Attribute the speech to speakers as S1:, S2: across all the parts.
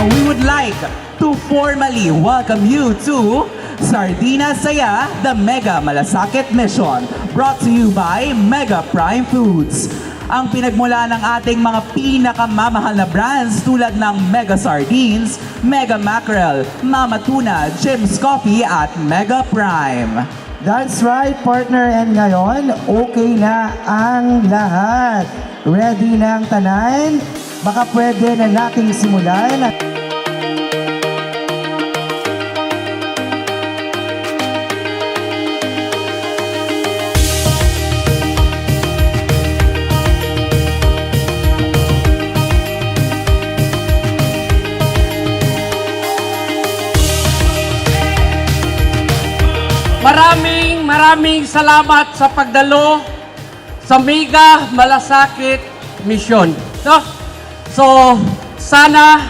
S1: we would like to formally welcome you to Sardinas Saya, the Mega Malasakit Mission, brought to you by Mega Prime Foods. Ang pinagmula ng ating mga pinakamamahal na brands tulad ng Mega Sardines, Mega Mackerel, Mama Tuna, Jim's Coffee at Mega Prime.
S2: That's right, partner. And ngayon, okay na ang lahat. Ready na ang tanan? Baka pwede na nating simulan.
S3: Maraming salamat sa pagdalo sa Mega Malasakit Mission. So sana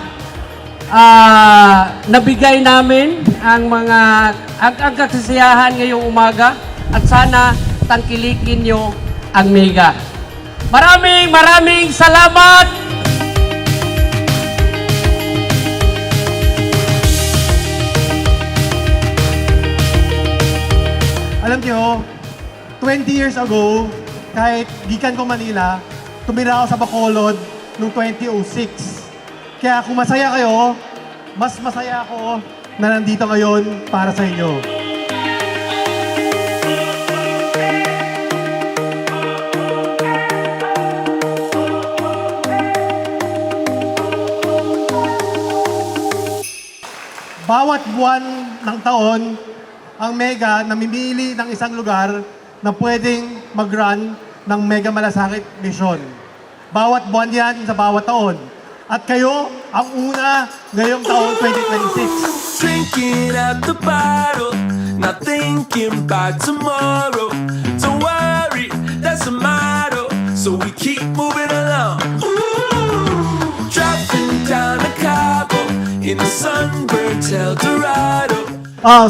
S3: nabigay namin ang kasiyahan ngayong umaga at sana tangkilikin nyo ang Mega. Maraming salamat!
S4: Alam niyo, 20 years ago, kahit gikan ko Manila, tumira ako sa Bacolod noong 2006. Kaya kung masaya kayo, mas masaya ako na nandito ngayon para sa inyo. Bawat buwan ng taon, ang Mega namimili ng isang lugar na pwedeng mag-run ng Mega Malasakit Mission. Bawat buwan yan sa bawat taon. At kayo, ang una ngayong taon 2026.
S5: Drinking at the bottle, not thinking about tomorrow. Don't worry, that's a motto, so we keep moving along. Ooh, dropping down a Cabo in the sunburned El Dorado.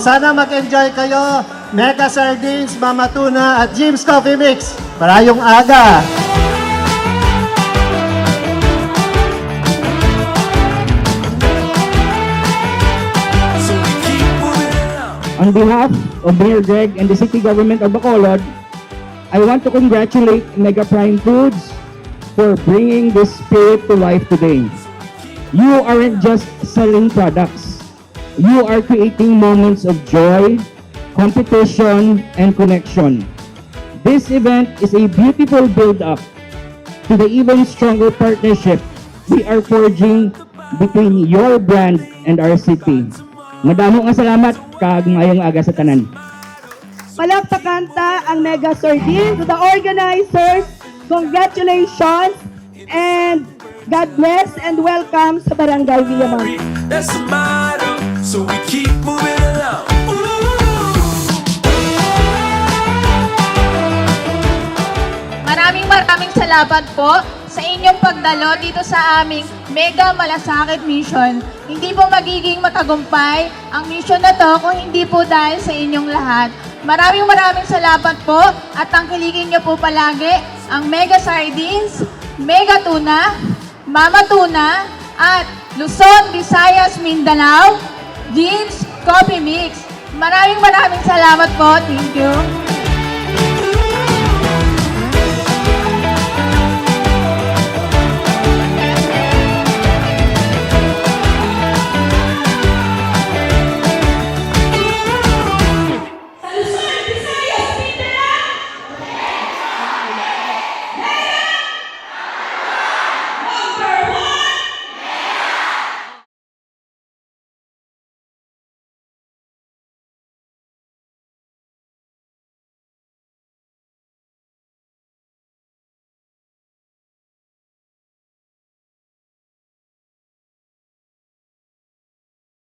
S4: Sana mag-enjoy kayo. Mega Sardines, Mama Tuna at Jim's Coffee Mix. Parayong aga.
S5: So we keep moving along.
S6: On behalf of Mayor Greg and the City Government of Bacolod, I want to congratulate Mega Prime Foods for bringing this spirit to life today. You aren't just selling products. You are creating moments of joy, competition, and connection. This event is a beautiful build-up to the even stronger partnership we are forging between your brand and our city. Madamo nga salamat kag ngayong aga sa tanan.
S7: Palakpakan ta ang Mega Sardines. To the organizers, congratulations and God bless and welcome sa Barangay Villaman.
S5: That's the motto, so we keep moving along.
S8: Maraming salamat po sa inyong pagdalo dito sa aming Mega Malasakit Mission. Hindi po magiging matagumpay ang mission na to kung hindi po dahil sa inyong lahat. Maraming salamat po at tangkilikin niyo po palagi ang Mega Sardines, Mega Tuna, Mama Tuna at Luzon, Visayas, Mindanao, Jim's Coffee Mix. Maraming salamat po. Thank you.